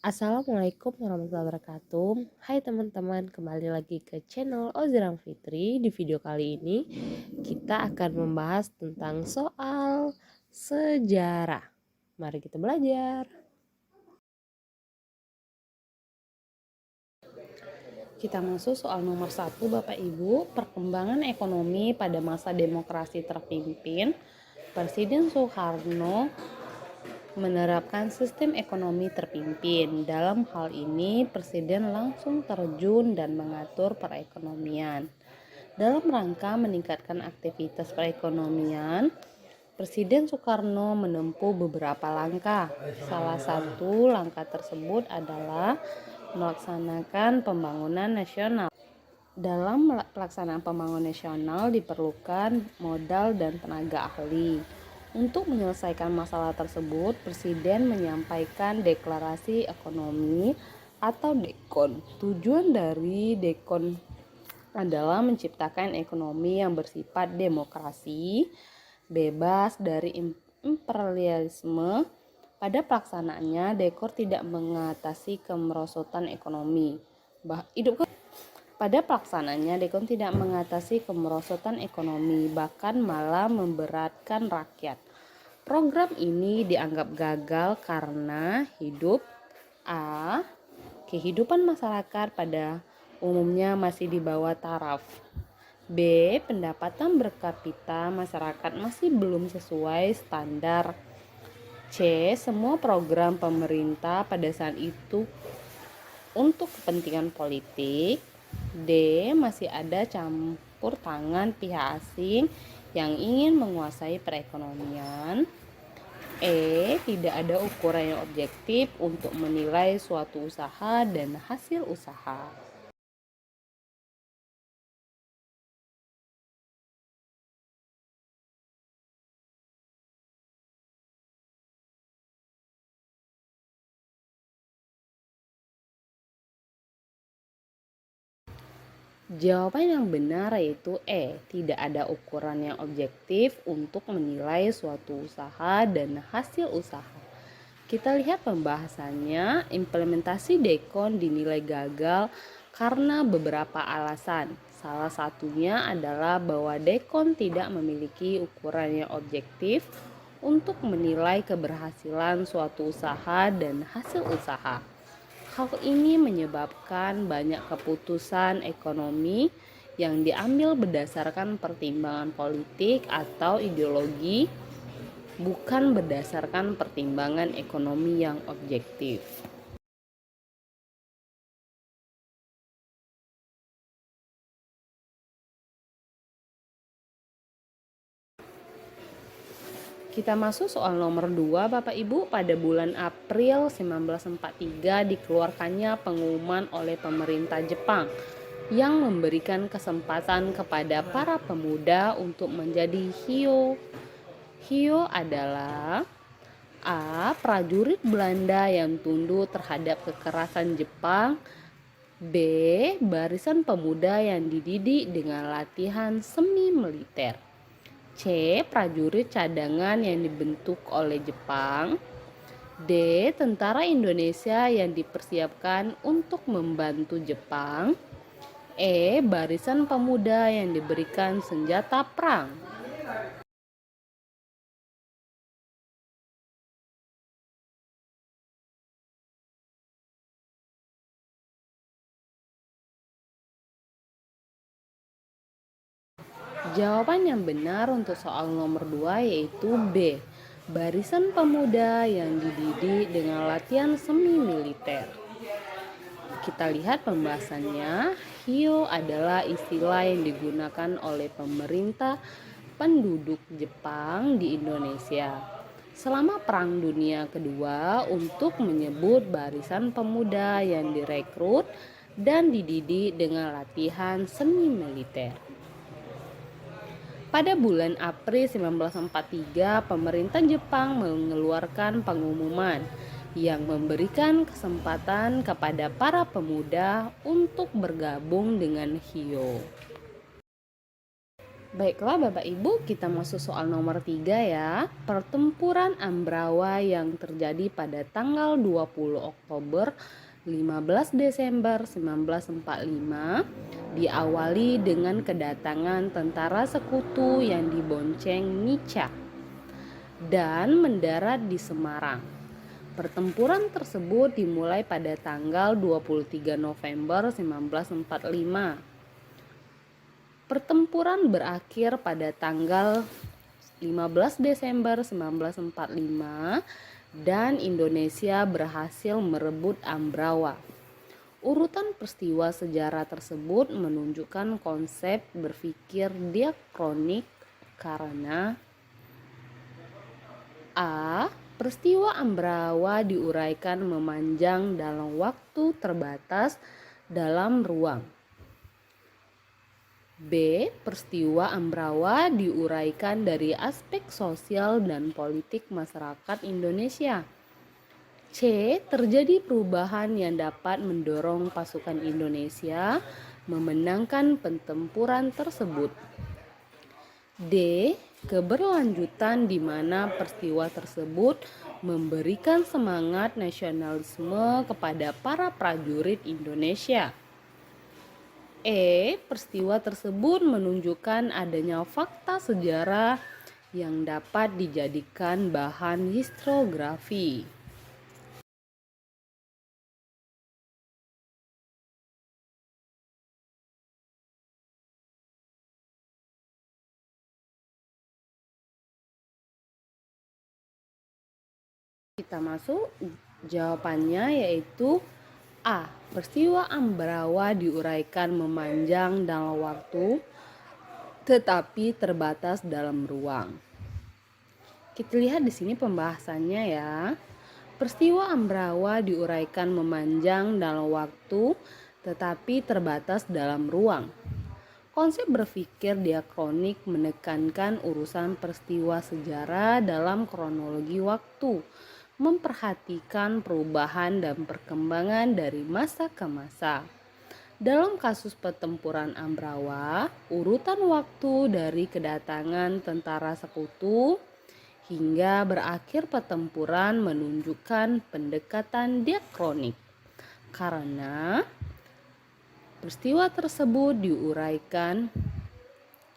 Assalamualaikum warahmatullahi wabarakatuh. Hai teman-teman, kembali lagi ke channel Ozram Fitri. Di video kali ini kita akan membahas tentang soal sejarah. Mari kita belajar. Kita masuk soal nomor 1 Bapak Ibu, perkembangan ekonomi pada masa demokrasi terpimpin. Presiden Soekarno menerapkan sistem ekonomi terpimpin. Dalam hal ini, Presiden langsung terjun dan mengatur perekonomian. Dalam rangka meningkatkan aktivitas perekonomian, Presiden Soekarno menempuh beberapa langkah. Salah satu langkah tersebut adalah melaksanakan pembangunan nasional. Dalam pelaksanaan pembangunan nasional diperlukan modal dan tenaga ahli. Untuk menyelesaikan masalah tersebut, Presiden menyampaikan deklarasi ekonomi atau DEKON. Tujuan dari DEKON adalah menciptakan ekonomi yang bersifat demokrasi, bebas dari imperialisme. Pada pelaksanaannya, DEKON tidak mengatasi kemerosotan ekonomi. Pada pelaksanaannya, DEKON tidak mengatasi kemerosotan ekonomi, bahkan malah memberatkan rakyat. Program ini dianggap gagal karena A. Kehidupan masyarakat pada umumnya masih di bawah taraf. B. Pendapatan per kapita masyarakat masih belum sesuai standar. C. Semua program pemerintah pada saat itu untuk kepentingan politik. D. Masih ada campur tangan pihak asing yang ingin menguasai perekonomian. E. Tidak ada ukuran yang objektif untuk menilai suatu usaha dan hasil usaha. Jawaban yang benar yaitu E. Tidak ada ukuran yang objektif untuk menilai suatu usaha dan hasil usaha. Kita lihat pembahasannya. Implementasi DEKON dinilai gagal karena beberapa alasan. Salah satunya adalah bahwa DEKON tidak memiliki ukuran yang objektif untuk menilai keberhasilan suatu usaha dan hasil usaha. Hal ini menyebabkan banyak keputusan ekonomi yang diambil berdasarkan pertimbangan politik atau ideologi, bukan berdasarkan pertimbangan ekonomi yang objektif. Kita masuk soal nomor 2 Bapak Ibu. Pada bulan April 1943 dikeluarkannya pengumuman oleh pemerintah Jepang yang memberikan kesempatan kepada para pemuda untuk menjadi hyo. Hyo adalah A. Prajurit Belanda yang tunduk terhadap kekerasan Jepang. B. Barisan pemuda yang dididik dengan latihan semi militer. C. Prajurit cadangan yang dibentuk oleh Jepang. D. Tentara Indonesia yang dipersiapkan untuk membantu Jepang. E. Barisan pemuda yang diberikan senjata perang. Jawaban yang benar untuk soal nomor 2 yaitu B. Barisan pemuda yang dididik dengan latihan semi militer. Kita lihat pembahasannya. Hyo adalah istilah yang digunakan oleh pemerintah penduduk Jepang di Indonesia selama Perang Dunia Kedua untuk menyebut barisan pemuda yang direkrut dan dididik dengan latihan semi militer. Pada bulan April 1943, pemerintah Jepang mengeluarkan pengumuman yang memberikan kesempatan kepada para pemuda untuk bergabung dengan hyo. Baiklah Bapak Ibu, kita masuk soal nomor 3 ya. Pertempuran Ambrawa yang terjadi pada tanggal 20 Oktober 15 Desember 1945 diawali dengan kedatangan tentara sekutu yang dibonceng Nica dan mendarat di Semarang. Pertempuran tersebut dimulai pada tanggal 23 November 1945. Pertempuran berakhir pada tanggal 15 Desember 1945 dan Indonesia berhasil merebut Ambrawa. Urutan peristiwa sejarah tersebut menunjukkan konsep berpikir diakronik karena A. Peristiwa Ambrawa diuraikan memanjang dalam waktu terbatas dalam ruang. B. Peristiwa Ambrawa diuraikan dari aspek sosial dan politik masyarakat Indonesia. C. Terjadi perubahan yang dapat mendorong pasukan Indonesia memenangkan pertempuran tersebut. D. Keberlanjutan di mana peristiwa tersebut memberikan semangat nasionalisme kepada para prajurit Indonesia. E. Peristiwa tersebut menunjukkan adanya fakta sejarah yang dapat dijadikan bahan historiografi. Kita masuk jawabannya yaitu A. Peristiwa Ambrawa diuraikan memanjang dalam waktu tetapi terbatas dalam ruang. Kita lihat di sini pembahasannya ya. Peristiwa Ambrawa diuraikan memanjang dalam waktu tetapi terbatas dalam ruang. Konsep berpikir diakronik menekankan urusan peristiwa sejarah dalam kronologi waktu, memperhatikan perubahan dan perkembangan dari masa ke masa. Dalam kasus pertempuran Ambrawa, urutan waktu dari kedatangan tentara sekutu hingga berakhir pertempuran menunjukkan pendekatan diakronik. Karena peristiwa tersebut diuraikan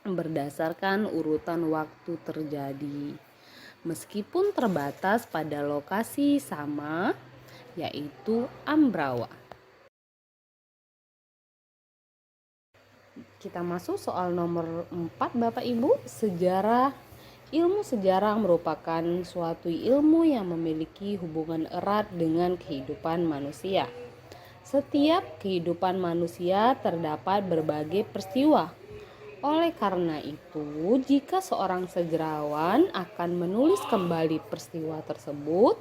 berdasarkan urutan waktu terjadi, meskipun terbatas pada lokasi sama, yaitu Ambrawa. Kita masuk soal nomor 4 Bapak Ibu. Ilmu sejarah merupakan suatu ilmu yang memiliki hubungan erat dengan kehidupan manusia. Setiap kehidupan manusia terdapat berbagai peristiwa. Oleh karena itu, jika seorang sejarawan akan menulis kembali peristiwa tersebut,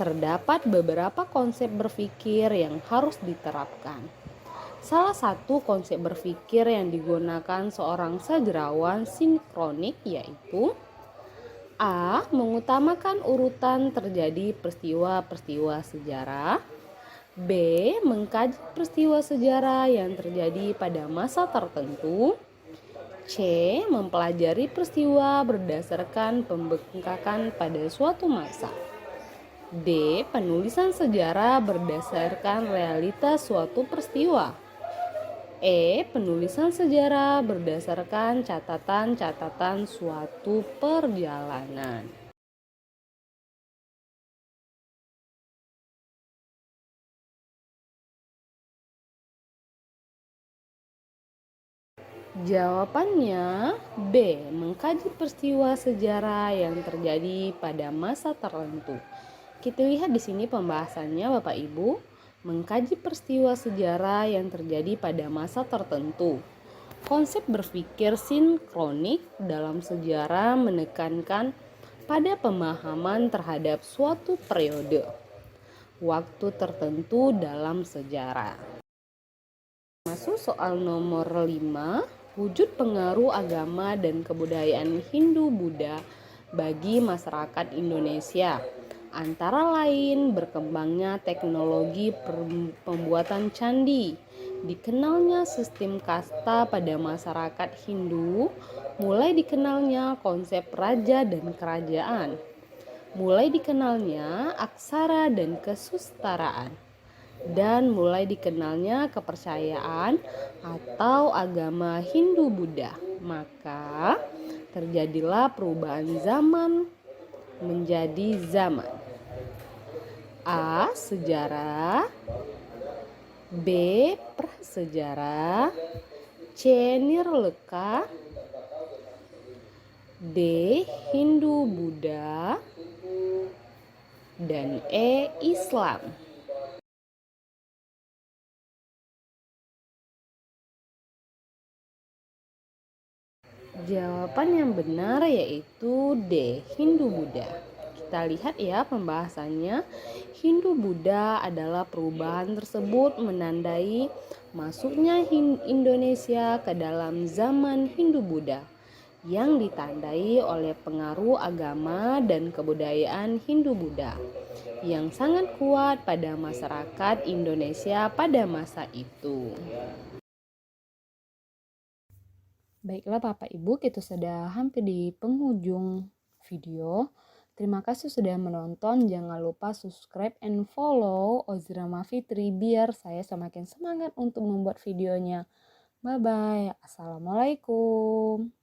terdapat beberapa konsep berpikir yang harus diterapkan. Salah satu konsep berpikir yang digunakan seorang sejarawan sinkronik yaitu A. Mengutamakan urutan terjadi peristiwa-peristiwa sejarah. B. Mengkaji peristiwa sejarah yang terjadi pada masa tertentu. C. Mempelajari peristiwa berdasarkan pembengkakan pada suatu masa. D. Penulisan sejarah berdasarkan realitas suatu peristiwa. E. Penulisan sejarah berdasarkan catatan-catatan suatu perjalanan. Jawabannya B. Mengkaji peristiwa sejarah yang terjadi pada masa tertentu. Kita lihat di sini pembahasannya Bapak Ibu. Mengkaji peristiwa sejarah yang terjadi pada masa tertentu. Konsep berpikir sinkronik dalam sejarah menekankan pada pemahaman terhadap suatu periode waktu tertentu dalam sejarah. Masuk soal nomor 5, wujud pengaruh agama dan kebudayaan Hindu-Buddha bagi masyarakat Indonesia. Antara lain berkembangnya teknologi pembuatan candi, Dikenalnya sistem kasta pada masyarakat Hindu, mulai dikenalnya konsep raja dan kerajaan, mulai dikenalnya aksara dan kesusteraan, dan mulai dikenalnya kepercayaan atau agama Hindu-Buddha. Maka terjadilah perubahan zaman menjadi zaman A. Sejarah, B. Prasejarah, C. Nirleka, D. Hindu-Buddha, dan E. Islam. Jawaban yang benar yaitu D. Hindu-Buddha. Kita lihat ya pembahasannya. Hindu-Buddha adalah perubahan tersebut menandai masuknya Indonesia ke dalam zaman Hindu-Buddha yang ditandai oleh pengaruh agama dan kebudayaan Hindu-Buddha yang sangat kuat pada masyarakat Indonesia pada masa itu. Baiklah Bapak Ibu, kita sudah hampir di penghujung video. Terima kasih sudah menonton. Jangan lupa subscribe and follow Ozrama Fitri biar saya semakin semangat untuk membuat videonya. Bye bye. Assalamualaikum.